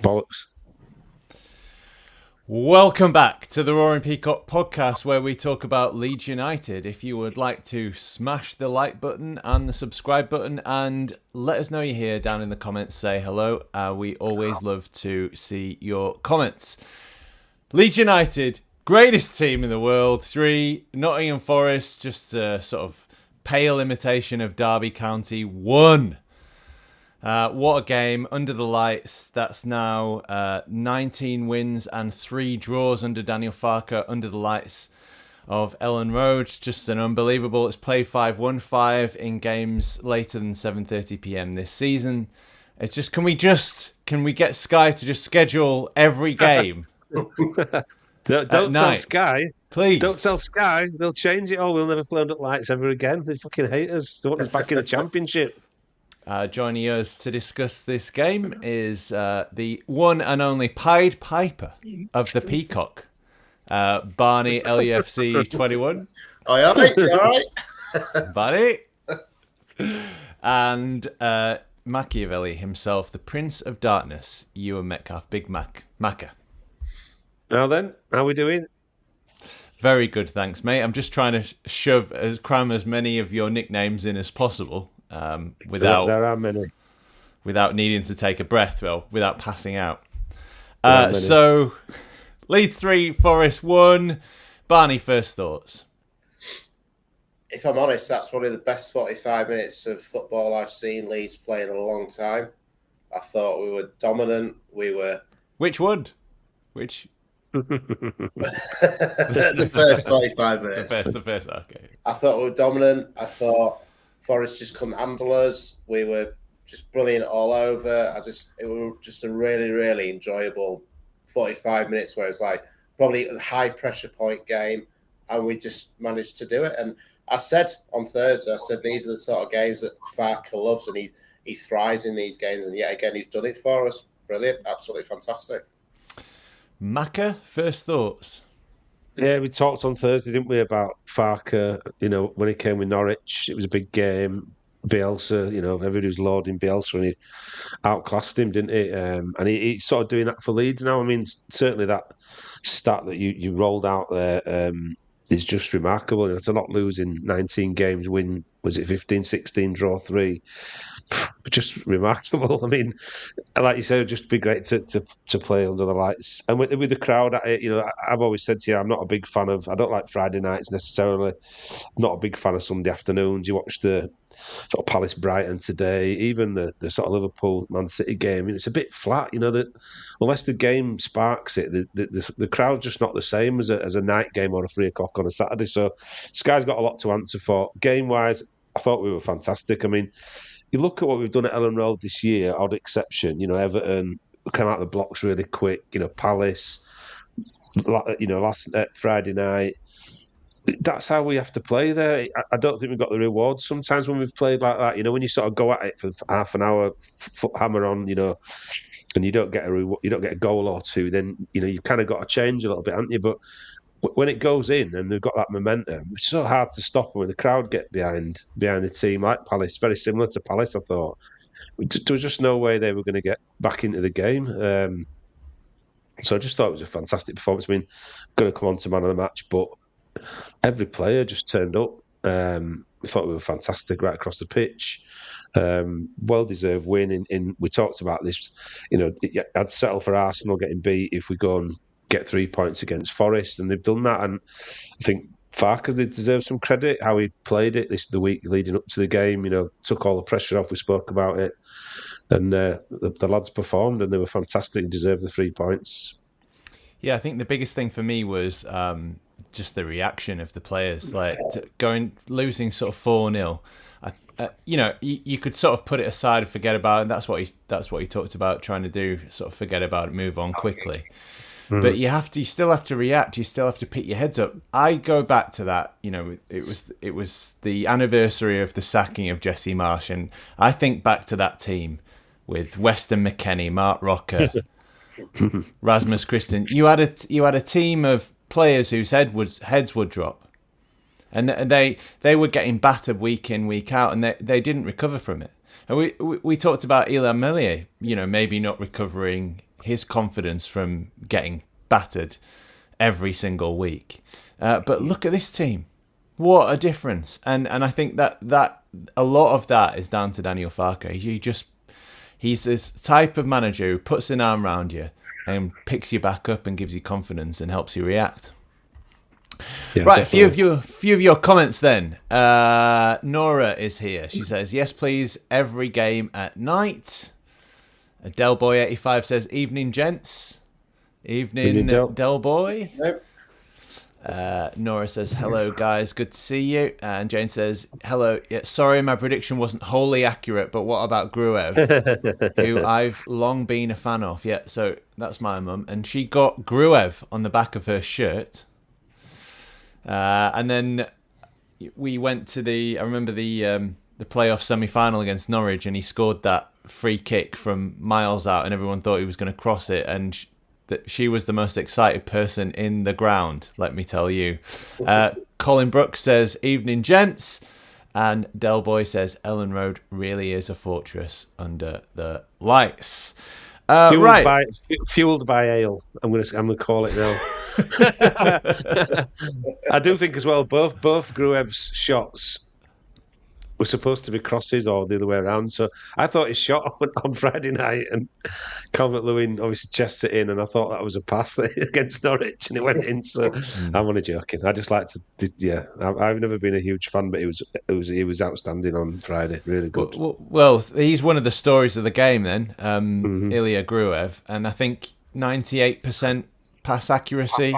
Bollocks. Welcome back to the Roaring Peacock podcast, where we talk about Leeds United. If you would like to smash the like button and the subscribe button and let us know you're here down in the comments, say hello. We always love to see your comments. Leeds United, greatest team in the world. 3, Nottingham Forest, just a sort of pale imitation of Derby County. 1. What a game under the lights. That's now 19 wins and 3 draws under Daniel Farke under the lights of Ellen Road. Just an unbelievable. It's played 5-1-5 in games later than 7:30 p.m. this season. It's just can we get Sky to just schedule every game? Don't tell Sky. Please. Don't tell Sky. They'll change it all. We'll never play under lights ever again. They fucking hate us. They want us back in the Championship. Joining us to discuss this game is the one and only Pied Piper of the Peacock, Barney, LUFC 21. Oh, yeah, mate. You all right? Barney. And Machiavelli himself, the Prince of Darkness, Ewan Metcalf, Big Mac. Macca. Now then, how we doing? Very good, thanks, mate. I'm just trying to cram as many of your nicknames in as possible. Without there are many. Without needing to take a breath, without passing out. So, Leeds 3, Forest 1. Barney, first thoughts? If I'm honest, that's probably the best 45 minutes of football I've seen Leeds play in a long time. I thought we were dominant. We were... Which one? Which? The first 45 minutes. The first, okay. I thought we were dominant. I thought Forest just couldn't handle us. We were just brilliant all over. It was just a really, really enjoyable 45 minutes where it's like probably a high pressure point game, and we just managed to do it. And I said on Thursday, these are the sort of games that Farke loves, and he thrives in these games. And yet again, he's done it for us. Brilliant, absolutely fantastic. Macca, first thoughts? Yeah, we talked on Thursday, didn't we, about Farke, when he came with Norwich. It was a big game. Bielsa, everybody was lauding Bielsa and he outclassed him, didn't he? And he's sort of doing that for Leeds now. I mean, certainly that stat that you rolled out there is just remarkable. To not lose in 19 games, win, was it 15, 16, draw 3? Just remarkable. I mean, like you said, it'd just be great to play under the lights and with the crowd at it. I've always said to you, I'm not a big fan of. I don't like Friday nights necessarily. I'm not a big fan of Sunday afternoons. You watch the sort of Palace Brighton today, even the sort of Liverpool Man City game. It's a bit flat. That unless the game sparks it, the crowd's just not the same as a night game or a 3 o'clock on a Saturday. So Sky's got a lot to answer for. Game wise, I thought we were fantastic. I mean, you look at what we've done at Ellen Road this year, odd exception. Everton came out of the blocks really quick. Palace, last Friday night. That's how we have to play there. I don't think we've got the reward. Sometimes when we've played like that, when you sort of go at it for half an hour, foot hammer on, and you don't get a goal or two, then you've kind of got to change a little bit, haven't you? But when it goes in and they've got that momentum, it's so hard to stop when the crowd get behind the team like Palace. Very similar to Palace, I thought. There was just no way they were going to get back into the game. So I just thought it was a fantastic performance. I mean, going to come on to man of the match, but every player just turned up. I thought we were fantastic right across the pitch. Well-deserved win. We talked about this. I'd settle for Arsenal getting beat if we go and get 3 points against Forest, and they've done that. And I think Farke deserves some credit how he played it the week leading up to the game. Took all the pressure off. We spoke about it, and the lads performed, and they were fantastic and deserved the 3 points. Yeah, I think the biggest thing for me was just the reaction of the players, like losing sort of 4-0. You could sort of put it aside and forget about it. That's what he talked about, trying to do, sort of forget about it, move on quickly. But you still have to react. You still have to pick your heads up. I go back to that. It was the anniversary of the sacking of Jesse Marsh, and I think back to that team with Weston McKennie, Mark Rocker, Rasmus Christen. You had a team of players whose heads would drop, and they were getting battered week in, week out, and they didn't recover from it. And we talked about Ilya Melier, maybe not recovering his confidence from getting battered every single week. But look at this team. What a difference. And I think that a lot of that is down to Daniel Farke. He's this type of manager who puts an arm around you and picks you back up and gives you confidence and helps you react. Yeah, right, definitely. a few of your comments then. Nora is here. She says, yes, please, every game at night. Delboy85 says, evening, gents. Evening, Delboy. Nope. Nora says, hello, guys. Good to see you. And Jane says, hello. Yeah, sorry, my prediction wasn't wholly accurate, but what about Gruev, who I've long been a fan of? Yeah, so that's my mum. And she got Gruev on the back of her shirt. And then we went to I remember the playoff semi-final against Norwich, and he scored that free kick from miles out, and everyone thought he was going to cross it, and that she was the most excited person in the ground, let me tell you. Colin Brooks says, evening, gents. And Delboy says, Ellen Road really is a fortress under the lights. Fueled by ale. I'm gonna call it now. I do think as well, both Gruev's shots were supposed to be crosses or the other way around. So I thought his shot on Friday night, and Calvert-Lewin obviously chests it in, and I thought that was a pass against Norwich, and it went in. So I'm only joking. I just like to, yeah. I've never been a huge fan, but he was outstanding on Friday. Really good. Well, he's one of the stories of the game then, Ilya Gruev, and I think 98% pass accuracy.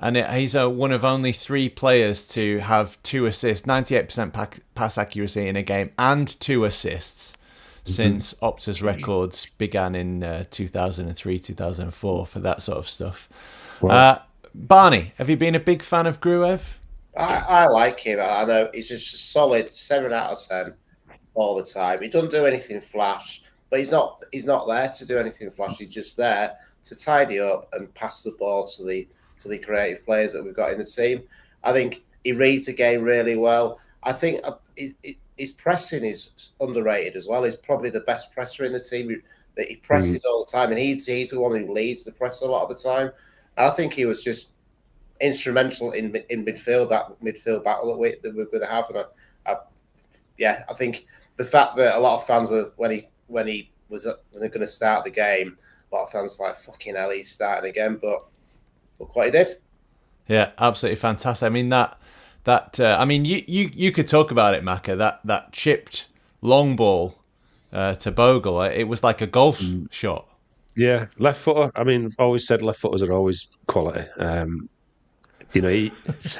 And he's one of only 3 players to have 2 assists, 98% pass accuracy in a game, and 2 assists since Opta's records began in 2003, 2004 for that sort of stuff. Wow. Barney, have you been a big fan of Gruev? I like him. I know he's just a solid 7 out of 10 all the time. He doesn't do anything flash, but he's not there to do anything flash. He's just there to tidy up and pass the ball to the creative players that we've got in the team. I think he reads the game really well. I think his pressing is underrated as well. He's probably the best presser in the team. That he presses all the time, and he's the one who leads the press a lot of the time. And I think he was just instrumental in midfield, that midfield battle that we're going to have. And I think the fact that a lot of fans were when he was going to start the game, a lot of fans were like, fucking hell, he's starting again, but look what he did. Yeah, absolutely fantastic. I mean I mean you could talk about it, Macca. That chipped long ball to Bogle. It was like a golf shot. Yeah, left footer. I mean, I've always said left footers are always quality. Yes,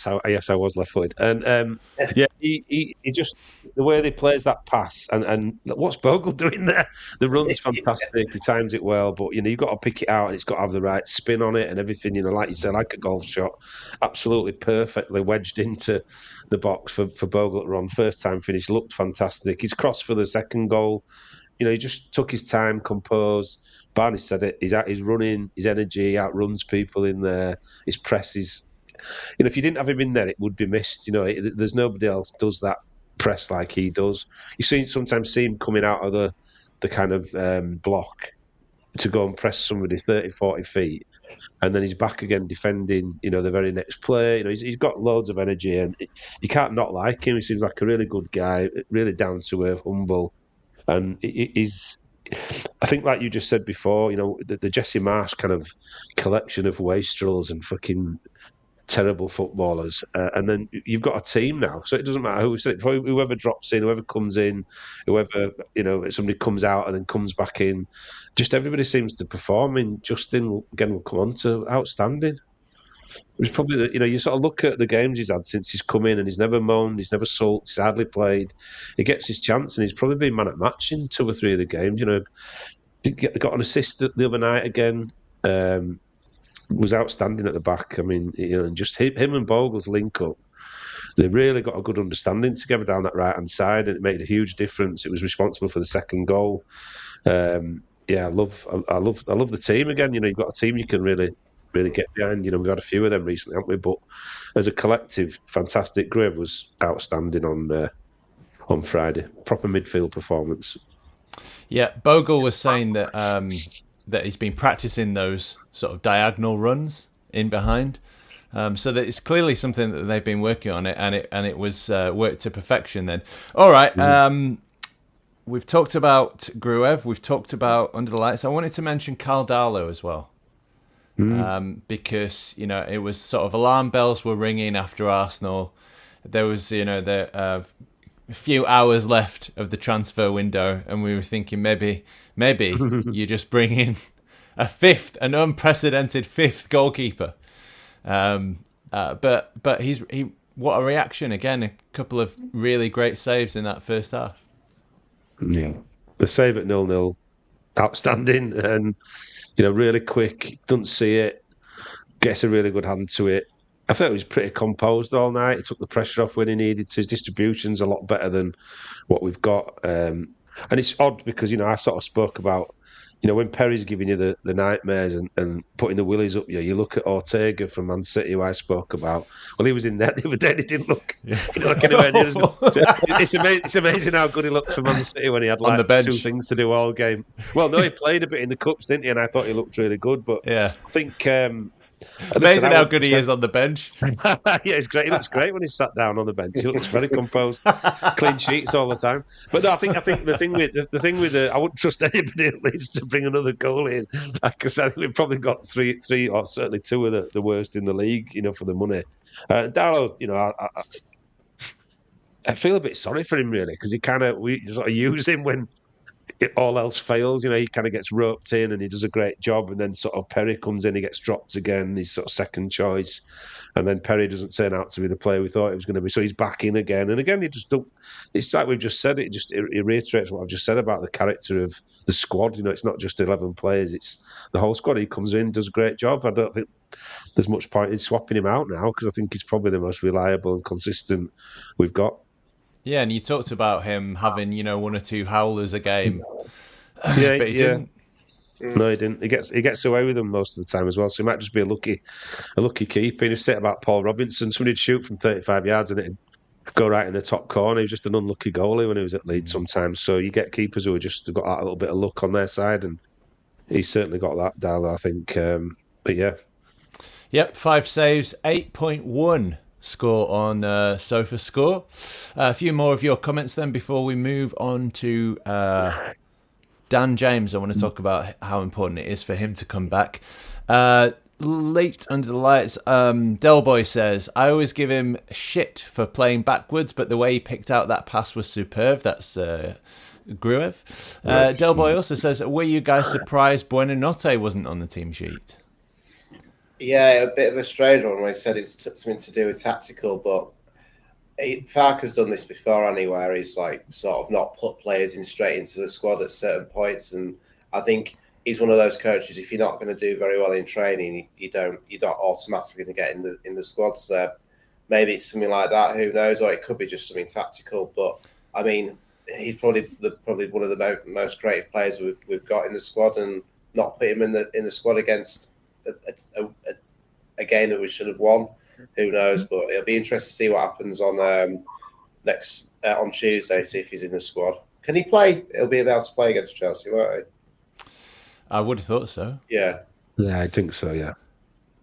I was left-footed, and he just the way he plays that pass, and what's Bogle doing there? The run's fantastic. He times it well, but you've got to pick it out, and it's got to have the right spin on it and everything. Like you said, like a golf shot, absolutely perfectly wedged into the box for Bogle to run. First time finish, looked fantastic. His cross for the second goal. He just took his time, composed. Barney said it. He's running, his energy outruns people in there. His press is, if you didn't have him in there, it would be missed. There's nobody else does that press like he does. You sometimes see him coming out of the kind of block to go and press somebody 30, 40 feet, and then he's back again defending. The very next play. He's got loads of energy, and you can't not like him. He seems like a really good guy, really down to earth, humble. And he's, I think, like you just said before, the Jesse Marsh kind of collection of wastrels and fucking terrible footballers. And then you've got a team now. So it doesn't matter whoever drops in, whoever comes in, whoever, somebody comes out and then comes back in. Just everybody seems to perform. Justin, again, will come on to outstanding. It was probably you sort of look at the games he's had since he's come in, and he's never moaned, he's never sulked, he's hardly played. He gets his chance, and he's probably been man at match in 2 or 3 of the games. He got an assist the other night again. Was outstanding at the back. I mean, just him and Bogle's link up. They really got a good understanding together down that right hand side, and it made a huge difference. It was responsible for the second goal. I love the team again. You've got a team you can really get behind. We've had a few of them recently, haven't we? But as a collective, fantastic. Gruev was outstanding on Friday. Proper midfield performance. Yeah, Bogle was saying that that he's been practicing those sort of diagonal runs in behind, so that it's clearly something that they've been working on it, and it was worked to perfection. Then, all right, we've talked about Gruev, we've talked about Under the Lights. I wanted to mention Carl Darlow as well, because it was sort of alarm bells were ringing after Arsenal. There was a few hours left of the transfer window, and we were thinking maybe you just bring in an unprecedented fifth goalkeeper. But what a reaction again! A couple of really great saves in that first half. Yeah, the save at 0-0, outstanding, and really quick. Doesn't see it, gets a really good hand to it. I thought he was pretty composed all night. He took the pressure off when he needed to. His distribution's a lot better than what we've got. And it's odd because, I sort of spoke about, when Perry's giving you the nightmares and putting the willies up you look at Ortega from Man City, who I spoke about. Well, he was in there the other day and he didn't look like anywhere near as good. It's amazing how good he looked for Man City when he had on the bench. 2 things to do all game. Well, no, he played a bit in the Cups, didn't he? And I thought he looked really good. But yeah. I think... amazing how good he is on the bench. Yeah, it's great. He looks great when he's sat down on the bench. He looks very composed, clean sheets all the time. But no, I think the thing with I wouldn't trust anybody at Leeds to bring another goal in. Because I think we've probably got three or certainly 2 of the worst in the league. For the money. Darlow, I feel a bit sorry for him really because we sort of use him when all else fails. He kind of gets roped in and he does a great job, and then sort of Perry comes in, he gets dropped again, he's sort of second choice, and then Perry doesn't turn out to be the player we thought it was going to be, so he's back in again, and again he just don't. It's like we've just said, it reiterates what I've just said about the character of the squad. It's not just 11 players, it's the whole squad. He comes in, does a great job. I don't think there's much point in swapping him out now because I think he's probably the most reliable and consistent we've got. Yeah, and you talked about him having, 1 or 2 howlers a game. Yeah, but he didn't. No, he didn't. He gets away with them most of the time as well. So he might just be a lucky keeper. And you said about Paul Robinson, somebody'd shoot from 35 yards and it'd go right in the top corner. He was just an unlucky goalie when he was at Leeds sometimes. So you get keepers who have just got that little bit of luck on their side, and he's certainly got that, Darlow, I think. But yeah. Yep, 5 saves, 8.1. Score on SofaScore. A few more of your comments then before we move on to Dan James. I want to talk about how important it is for him to come back. Late Under the Lights, Delboy says, I always give him shit for playing backwards, but the way he picked out that pass was superb. That's Gruev. Delboy also says, were you guys surprised Buonanotte wasn't on the team sheet? Yeah, a bit of a strange one when he said it's something to do with tactical, but Farke's done this before anywhere. He's like sort of not put players in straight into the squad at certain points, and I think he's one of those coaches. If you're not going to do very well in training, you're not automatically going to get in the squad. So maybe it's something like that. Who knows? Or it could be just something tactical. But I mean, he's probably one of the most creative players we've got in the squad, and not put him in the squad against a game that we should have won. Who knows? But it'll be interesting to see what happens on on Tuesday. See if he's in the squad. Can he play? He'll be able to play against Chelsea, won't he? I would have thought so. Yeah, I think so. Yeah.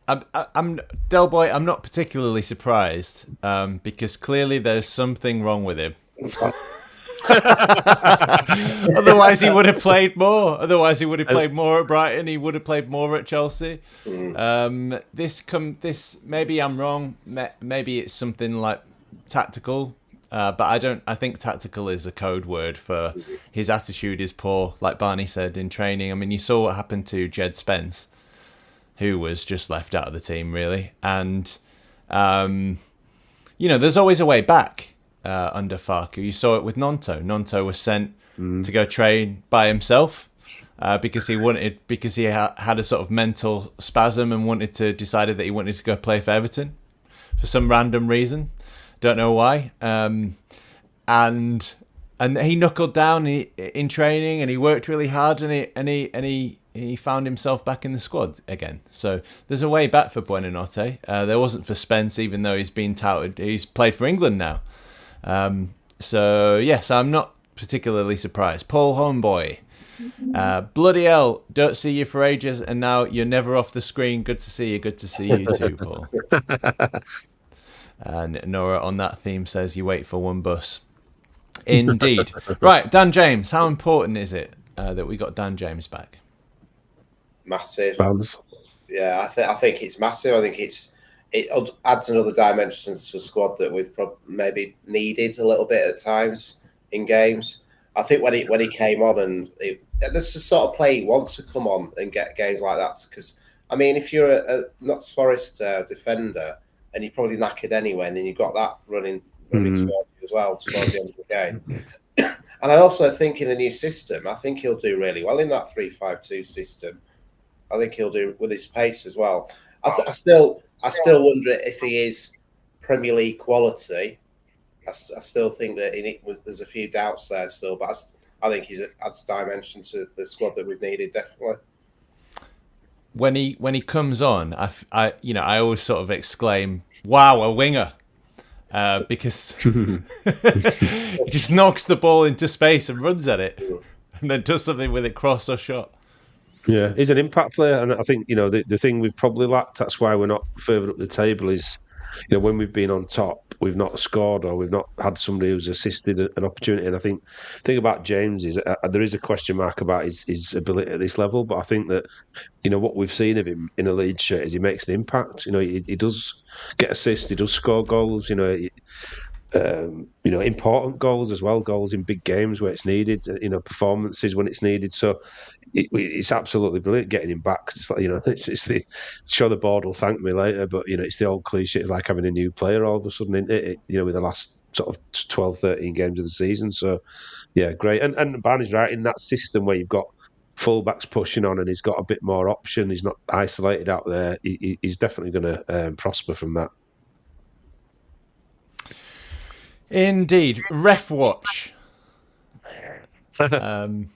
I'm Delboy. I'm not particularly surprised because clearly there's something wrong with him. Otherwise, he would have played more. Otherwise, he would have played more at Brighton. He would have played more at Chelsea. This maybe I'm wrong. Maybe it's something like tactical, but I don't. I think tactical is a code word for his attitude is poor. Like Barney said in training. I mean, you saw what happened to Jed Spence, who was just left out of the team really, and there's always a way back. Under Farke, you saw it with Nonto. Nonto was sent to go train by himself because he had a sort of mental spasm and decided that he wanted to go play for Everton for some random reason. Don't know why. And he knuckled down in training and he worked really hard and he found himself back in the squad again. So there's a way back for Buonanotte. There wasn't for Spence, even though he's been touted. He's played for England now. So yes, I'm not particularly surprised. Paul Homeboy Bloody hell, don't see you for ages, and now you're never off the screen. Good to see you. Good to see you too, Paul. And Nora on that theme says, you wait for one bus. Indeed. Right, Dan James, how important is it that we got Dan James back? Massive. Fans. Yeah, I think it's massive. I think it adds another dimension to the squad that we've maybe needed a little bit at times in games. I think when he came on, and this is the sort of play he wants to come on and get games like that. Because I mean, if you're a Notts Forest defender and you're probably knackered anyway, and then you've got that running towards you as well towards the end of the game. And I also think in the new system, I think he'll do really well in that 3-5-2 system. I think he'll do with his pace as well. I still wonder if he is Premier League quality. I still think that there's a few doubts there still, but I think he's adds dimension to the squad that we've needed definitely. When he comes on, I always sort of exclaim, "Wow, a winger!" Because he just knocks the ball into space and runs at it, and then does something with it, cross or shot. Yeah, he's an impact player, and I think the thing we've probably lacked. That's why we're not further up the table. Is when we've been on top, we've not scored or we've not had somebody who's assisted an opportunity. And I think the thing about James is there is a question mark about his ability at this level. But I think that what we've seen of him in a Leeds shirt is he makes an impact. He does get assists, he does score goals. Important goals as well, goals in big games where it's needed, performances when it's needed. So it's absolutely brilliant getting him back. Cause it's like, it's the sure the board will thank me later, but it's the old cliche. It's like having a new player all of a sudden, with the last sort of 12, 13 games of the season. So yeah, great. And Barney's right, in that system where you've got fullbacks pushing on and he's got a bit more option, he's not isolated out there, he's definitely going to prosper from that. Indeed. Ref watch. Anybody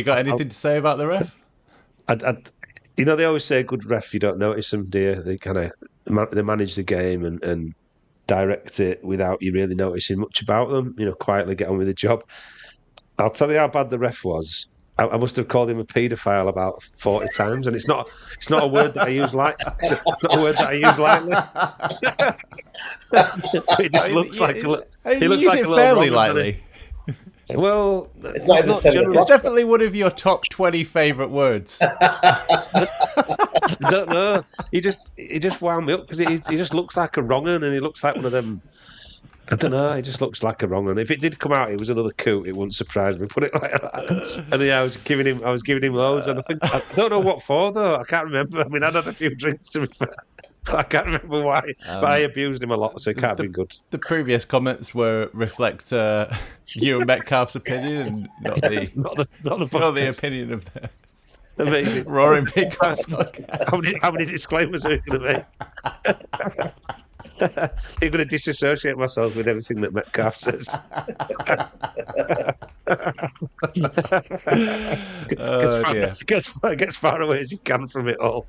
got anything to say about the ref? They always say good ref, you don't notice them, do you? They they manage the game and direct it without you really noticing much about them. Quietly get on with the job. I'll tell you how bad the ref was. I must have called him a paedophile about 40 times, and it's not a word that I use lightly. It's not a word that I use lightly. It just looks like he looks like a fairly lightly. Well, it's not even it's definitely one of your top 20 favourite words. I don't know. He just wound me up because he just looks like a wrong 'un, and he looks like one of them. I don't know. He just looks like a wrong 'un. If it did come out, it was another coot. It wouldn't surprise me. Put it like that. And yeah, I was giving him loads, and I don't know what for though. I can't remember. I mean, I'd had a few drinks to be fair. I can't remember why, but I abused him a lot, so it can't be good. The previous comments reflect Ewan Metcalf's opinion, and not the opinion of the amazing Roaring Peacock. How many disclaimers are you going to make? You're going to disassociate myself with everything that Metcalf says. Get as far away as you can from it all.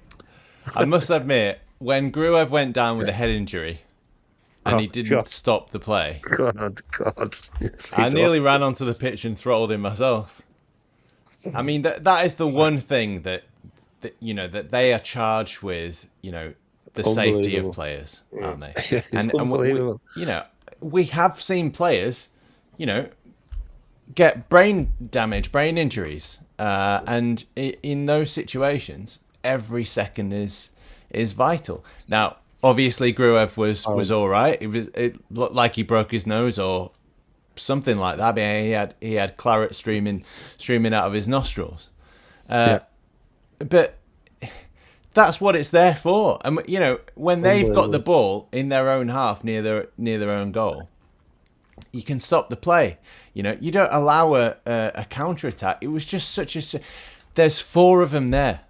I must admit, when Gruev went down with a head injury and he didn't stop the play, God. Yes, I nearly ran onto the pitch and throttled him myself. I mean, that is the one thing that they are charged with, the safety of players, aren't they? Yeah, and we have seen players, get brain damage, brain injuries, and in those situations, every second is vital. Now, obviously, Gruev was all right. It looked like he broke his nose or something like that. I mean, he had claret streaming out of his nostrils. But that's what it's there for. And when they've got the ball in their own half near their own goal, you can stop the play. You don't allow a counter attack. It was just there's 4 of them there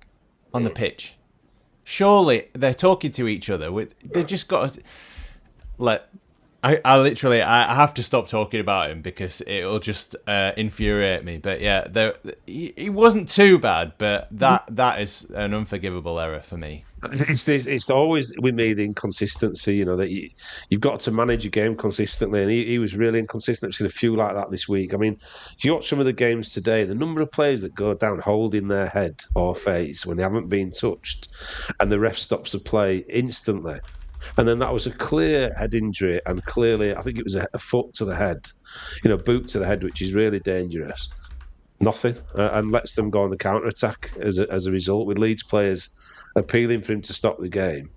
on the pitch. Surely they're talking to each other. They've just got to I literally I have to stop talking about him because it'll just infuriate me. But yeah, he wasn't too bad, but that is an unforgivable error for me. It's always with me the inconsistency, you know, that you've got to manage your game consistently, and he was really inconsistent. I've seen a few like that this week. I mean, if you watch some of the games today, the number of players that go down holding their head or face when they haven't been touched, and the ref stops the play instantly. And then that was a clear head injury, and clearly, I think it was a foot to the head, boot to the head, which is really dangerous. Nothing, and lets them go on the counter attack as a result, with Leeds players appealing for him to stop the game.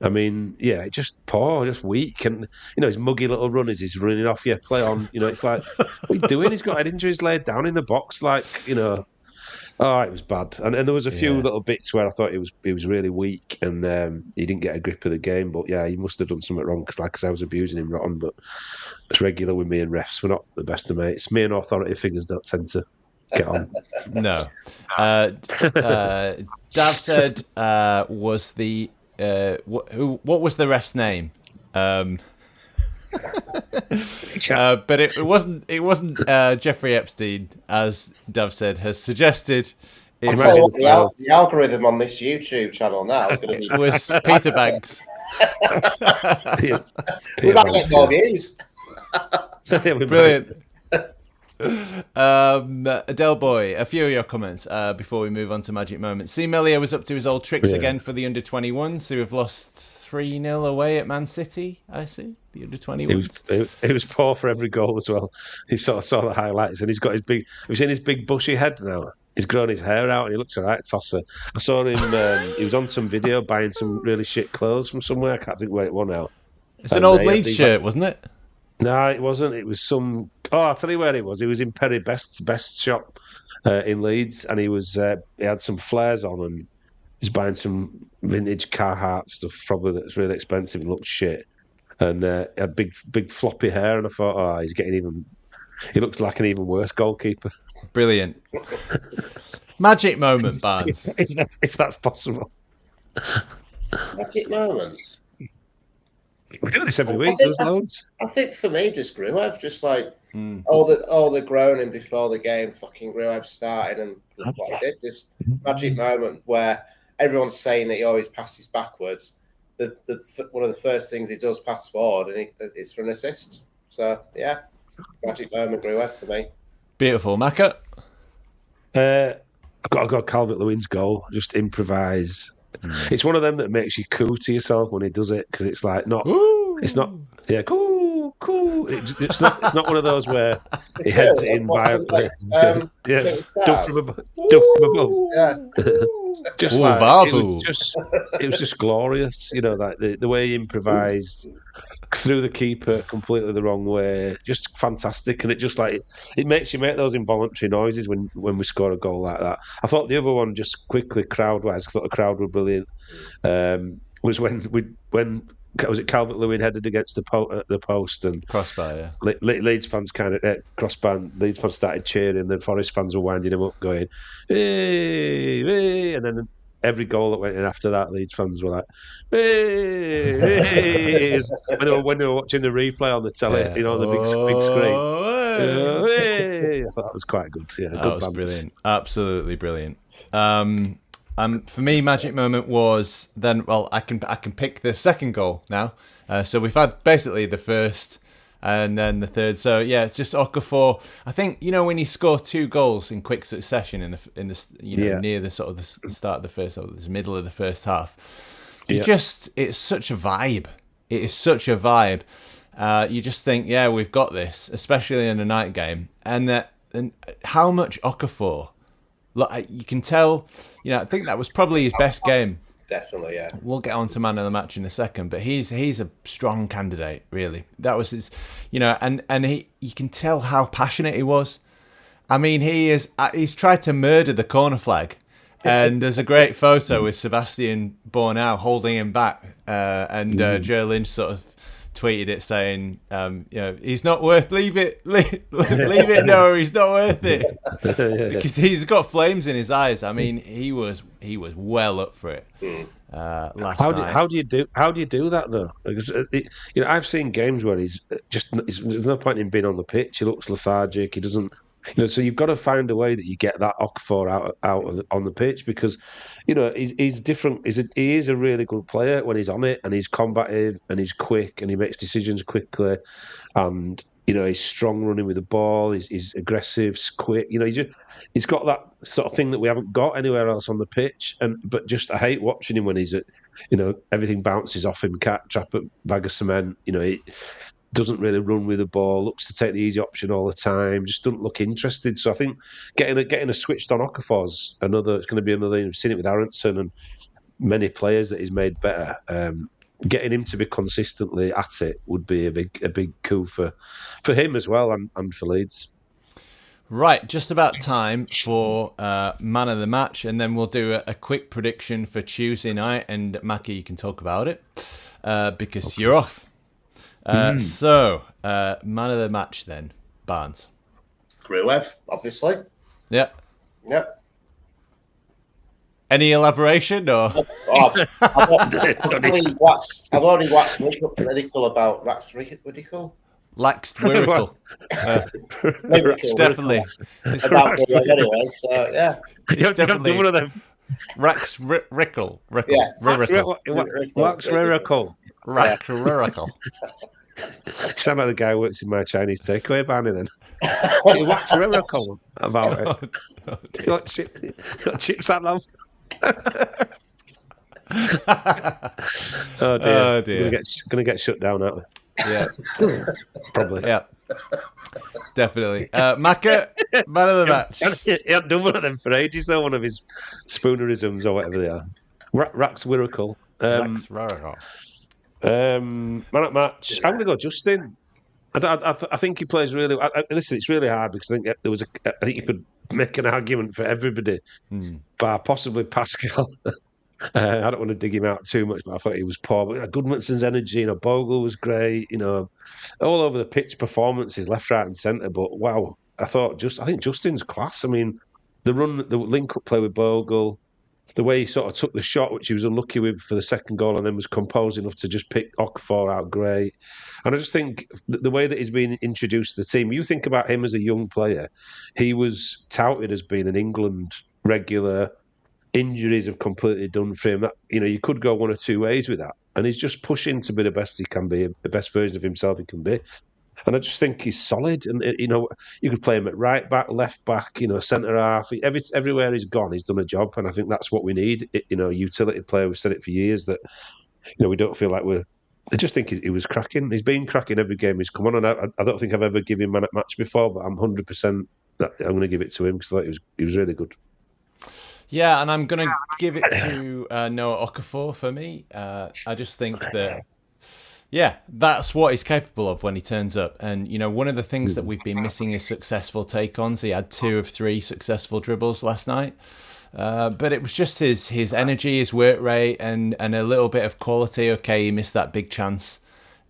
I mean, yeah, just poor, just weak, and his muggy little run as he's running off. Yeah, play on. It's like, what are you doing? He's got head injuries laid down in the box, like. Oh, it was bad, and there was a few little bits where I thought he was really weak, and he didn't get a grip of the game. But yeah, he must have done something wrong because, like I said, I was abusing him rotten. But it's regular with me and refs. We're not the best of mates. Me and authority figures don't tend to get on. No. Dav said, was the what was the ref's name? But it wasn't Jeffrey Epstein, as Dav said, has suggested. I'll tell you what, the algorithm on this YouTube channel now is going to be was Peter Banks. We might get more views. Brilliant. Adele Boy, a few of your comments before we move on to Magic Moments. C. Melia was up to his old tricks again for the under-21s, who have lost 3-0 away at Man City, I see. The under-21s. It was poor for every goal as well. He sort of saw the highlights, and he's got his big... Have you seen his big bushy head now? He's grown his hair out, and he looks a right tosser. I saw him... he was on some video buying some really shit clothes from somewhere. I can't think where it won out. It's an old Leeds shirt, wasn't it? No, it wasn't. It was some... Oh, I'll tell you where it was. He was in Perry Best's best shop in Leeds, and he had some flares on, and he was buying some vintage Carhartt stuff, probably that's really expensive and looked shit. And had big floppy hair, and I thought, oh, he's getting even... He looks like an even worse goalkeeper. Brilliant. Magic moment, Barnes. if that's possible. Magic moments. We do this every week. There's loads. I think for me, just Gruev, just like all the groaning before the game. Fucking Gruev started and looked what he did. Just magic moment where everyone's saying that he always passes backwards. One of the first things he does pass forward, and it's for an assist. So yeah, magic moment Gruev for me. Beautiful, Macca. I've got Calvert-Lewin's goal. Just improvise. It's one of them that makes you cool to yourself when he does it, because it's like not. Ooh. It's not. Yeah, cool. It's not one of those where he heads it in violently. Duff from above. Yeah. Just ooh, like it was just glorious. Like the way he improvised threw the keeper completely the wrong way. Just fantastic, and it makes you make those involuntary noises when we score a goal like that. I thought the other one, just quickly crowd-wise, I thought the crowd were brilliant. Was when was it Calvert-Lewin headed against the post and crossbar? Yeah, Leeds fans kind of crossbar. Leeds fans started cheering. The Forest fans were winding him up, going, "Hey, hey!" And then every goal that went in after that, Leeds fans were like, "Hey, hey!" when they were watching the replay on the telly, on the big screen. Hey! I thought that was quite good. Yeah, that was brilliant. Absolutely brilliant. For me, magic moment was then. Well, I can pick the second goal now. So we've had basically the first and then the third. So yeah, it's just Okafor. I think when you score 2 goals in quick succession in the near the sort of the start of the first, or the middle of the first half, it's such a vibe. It is such a vibe. You just think, yeah, we've got this, especially in a night game, and how much Okafor. Like, you can tell, I think that was probably his best game. Definitely, yeah. We'll get on to man of the match in a second, but he's a strong candidate, really. That was his, and you can tell how passionate he was. I mean, he's tried to murder the corner flag, and there's a great photo with Sebastian Bornau holding him back, and Joe Lynch sort of tweeted it saying, he's not worth leave it, leave it. No, he's not worth it because he's got flames in his eyes. I mean, he was well up for it last night. How do you do that though? Because I've seen games where there's no point in being on the pitch. He looks lethargic. He doesn't. So you've got to find a way that you get that Okafor out on the pitch because, he's different. He is a really good player when he's on it, and he's combative, and he's quick, and he makes decisions quickly, and he's strong running with the ball. He's aggressive, quick. He's got that sort of thing that we haven't got anywhere else on the pitch. But just I hate watching him when he's at, everything bounces off him, trap a bag of cement. He doesn't really run with the ball, looks to take the easy option all the time, just doesn't look interested. So I think getting a switched on Okafor's it's going to be another. We've seen it with Aronson and many players that he's made better. Getting him to be consistently at it would be a big coup for him as well and for Leeds. Right, just about time for man of the match, and then we'll do a quick prediction for Tuesday night. And Mackie, you can talk about it because you're off. So, man of the match then, Barnes. Gruev, obviously. Yeah. Yep. Any elaboration or? I've already waxed lyrical about Lax Ridicule. Laxed lyrical. Definitely. About Gruev anyway, so yeah. You have one of them. Rax Rickle. Yes. Wax Lyrical. Rax Lyrical. Sound like the guy who works in my Chinese takeaway, Barney, then. Wax Lyrical about it. You got chips at love? Oh dear. Gonna get shut down, aren't we? Yeah. Probably. Yeah. Definitely. Macca, man of the match. He hadn't done one of them for ages, though, one of his spoonerisms or whatever they are. Rax Lyrical. Rax Lyrical. Man at match. I'm going to go Justin. I think he plays really. Listen, it's really hard because I think I think you could make an argument for everybody, bar possibly Pascal. I don't want to dig him out too much, but I thought he was poor. But Goodmanson's energy, Bogle was great. All over the pitch performances, left, right, and centre. But wow, I think Justin's class. I mean, the link-up play with Bogle, the way he sort of took the shot, which he was unlucky with for the second goal, and then was composed enough to just pick Okafor out great. And I just think the way that he's been introduced to the team, you think about him as a young player, he was touted as being an England regular. Injuries have completely done for him. That, you could go one or two ways with that. And he's just pushing to be the best he can be, the best version of himself he can be. And I just think he's solid. And, you could play him at right back, left back, centre half. Everywhere he's gone, he's done a job. And I think that's what we need. Utility player. We've said it for years that, we don't feel like I just think he was cracking. He's been cracking every game he's come on. And I don't think I've ever given him man at match before, but I'm 100% that I'm going to give it to him because I thought he was really good. Yeah, and I'm going to give it to Noah Okafor for me. I just think that, that's what he's capable of when he turns up. And, one of the things that we've been missing is successful take-ons. He had 2 of 3 successful dribbles last night. But it was just his energy, his work rate, and a little bit of quality. Okay, he missed that big chance.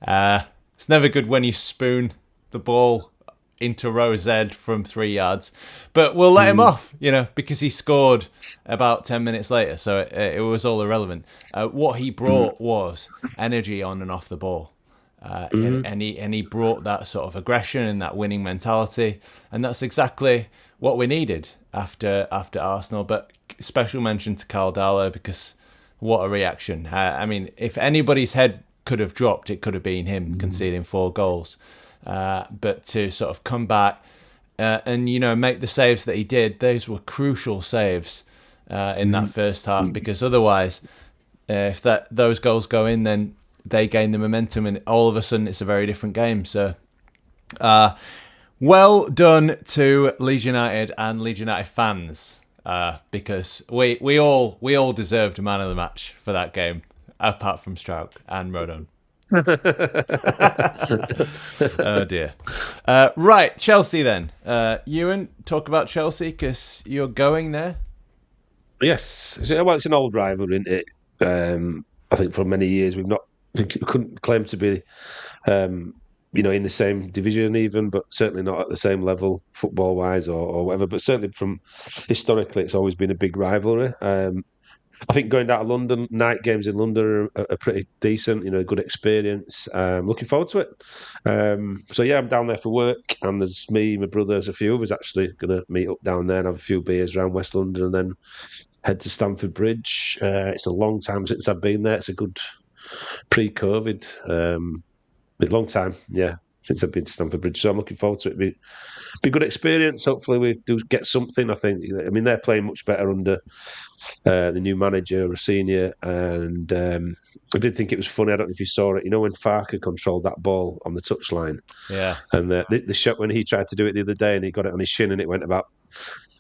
It's never good when you spoon the ball into row Z from 3 yards, but we'll let him off, because he scored about 10 minutes later, so it was all irrelevant. What he brought was energy on and off the ball, and he brought that sort of aggression and that winning mentality, and that's exactly what we needed after Arsenal. But special mention to Caldalo, because what a reaction! I mean, if anybody's head could have dropped, it could have been him conceding 4 goals. But to sort of come back and make the saves that he did, those were crucial saves in that first half, because otherwise, if those goals go in, then they gain the momentum, and all of a sudden it's a very different game. So, well done to Leeds United and Leeds United fans, because we all deserved a man of the match for that game, apart from Strauch and Rodon. Oh dear. Right, Chelsea then. Ewan, talk about Chelsea because you're going there. Yes. Well, it's an old rivalry, isn't it? I think for many years we couldn't claim to be in the same division even, but certainly not at the same level football-wise or whatever. But certainly from historically, it's always been a big rivalry. I think going down to London, night games in London are pretty decent, good experience. Looking forward to it. So yeah, I'm down there for work, and there's me, my brother, there's a few of us actually going to meet up down there and have a few beers around West London and then head to Stamford Bridge. It's a long time since I've been there. It's a good pre-COVID. A long time, yeah, since I've been to Stamford Bridge. So I'm looking forward to it. Be a good experience. Hopefully we do get something, I think. I mean, they're playing much better under the new manager, Rossini, and I did think it was funny. I don't know if you saw it. When Farker controlled that ball on the touchline? Yeah. And the shot when he tried to do it the other day and he got it on his shin and it went about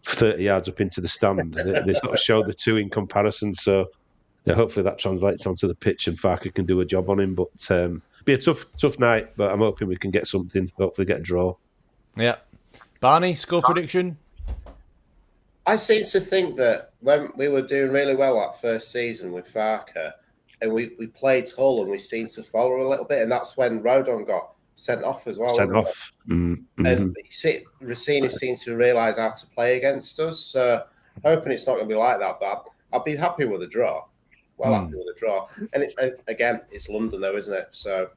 30 yards up into the stand. They sort of showed the two in comparison. So yeah, hopefully that translates onto the pitch and Farker can do a job on him. But be a tough night, but I'm hoping we can get something, hopefully get a draw. Yeah. Barney, score prediction? I seem to think that when we were doing really well that first season with Farker, and we played Hull and we seemed to follow a little bit, and that's when Rodon got sent off as well. Sent off. Mm-hmm. And Rossini seems to realise how to play against us, so hoping it's not going to be like that, but I'll be happy with a draw. Happy with a draw. And again, it's London though, isn't it? So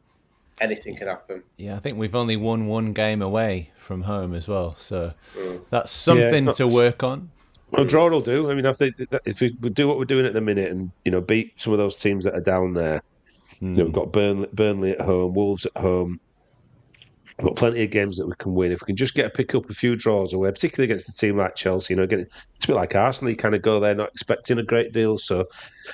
anything can happen. Yeah, I think we've only won one game away from home as well, so that's something to work on. Well, draw will do. I mean, if we do what we're doing at the minute and beat some of those teams that are down there, we've got Burnley at home, Wolves at home. We've got plenty of games that we can win. If we can just pick up a few draws away, particularly against a team like Chelsea, it's a bit like Arsenal. You kind of go there not expecting a great deal, so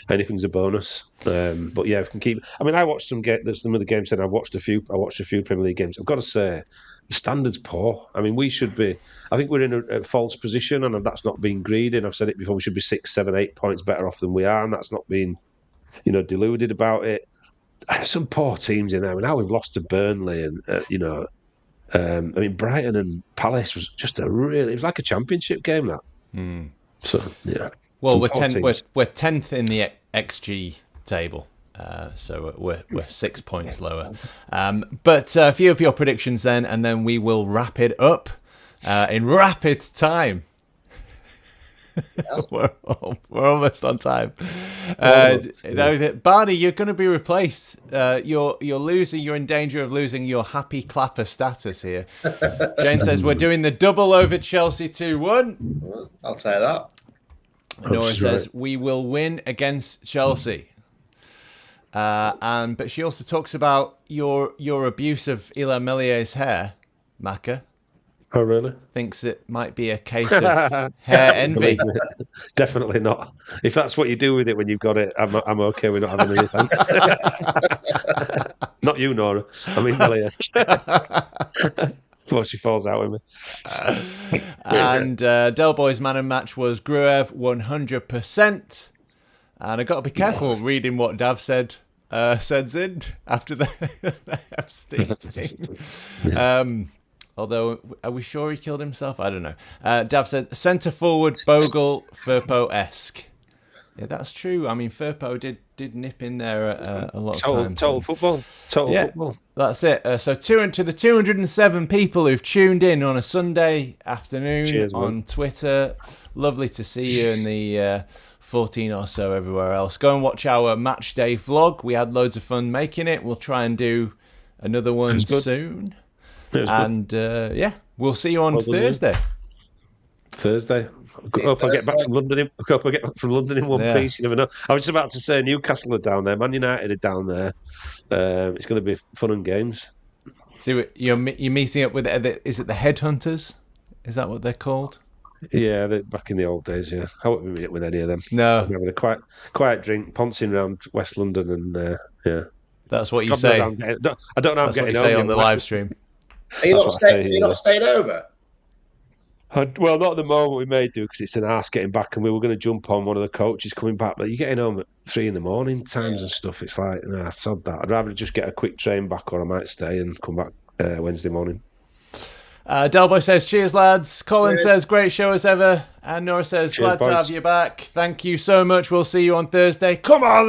anything's a bonus. But yeah, if we can keep. I mean, I watched some of the games, and I watched a few Premier League games. I've got to say, the standard's poor. I mean, we should be. I think we're in a false position, and that's not being greedy. And I've said it before. We should be 6, 7, 8 points better off than we are, and that's not being, deluded about it. There's some poor teams in there. I mean, now we've lost to Burnley, and I mean, Brighton and Palace was just it was like a championship game, that. So yeah. Well, we're 10th in the XG table. So we're 6 points lower. But a few of your predictions then, and then we will wrap it up in rapid time. we're almost on time. Barney, you're going to be replaced. You're losing. You're in danger of losing your happy clapper status here. Jane says we're doing the double over Chelsea 2-1. I'll say that. Nora says we will win against Chelsea. But she also talks about your abuse of Ilan Mellier's hair, Maka. Oh, really? Thinks it might be a case of hair envy. Definitely not. If that's what you do with it when you've got it, I'm okay with not having any thanks. Not you, Nora. I mean, Melia. Before she falls out with me. And Del Boy's man and match was Gruev 100%. And I got to be careful reading what Dav sends in after the Epstein thing. Although, are we sure he killed himself? I don't know. Dav said, centre forward, Bogle, Firpo-esque. Yeah, that's true. I mean, Firpo did nip in there a lot of times. Total football. Football. That's it. So to the 207 people who've tuned in on a Sunday afternoon. Cheers, on Twitter. Lovely to see you in the 14 or so everywhere else. Go and watch our match day vlog. We had loads of fun making it. We'll try and do another one soon. And we'll see you on Thursday. I hope I get back from London in one piece. You never know. I was just about to say Newcastle are down there, Man United are down there. It's going to be fun and games. So you're meeting up with is it the Headhunters? Is that what they're called? Yeah, they're back in the old days. Yeah, I won't be meeting with any of them. No, I'm having a quiet drink, poncing around West London, and yeah. That's what you say. I don't know. I'm getting say on the live stream. Are you not staying over? Well, not at the moment. We may do because it's an arse getting back, and we were going to jump on one of the coaches coming back. But you're getting home at 3 a.m. times and stuff. It's like, I sod that. I'd rather just get a quick train back, or I might stay and come back Wednesday morning. Delboy says, cheers, lads. Colin says, great show as ever. And Nora says, glad to have you back. Thank you so much. We'll see you on Thursday. Come on,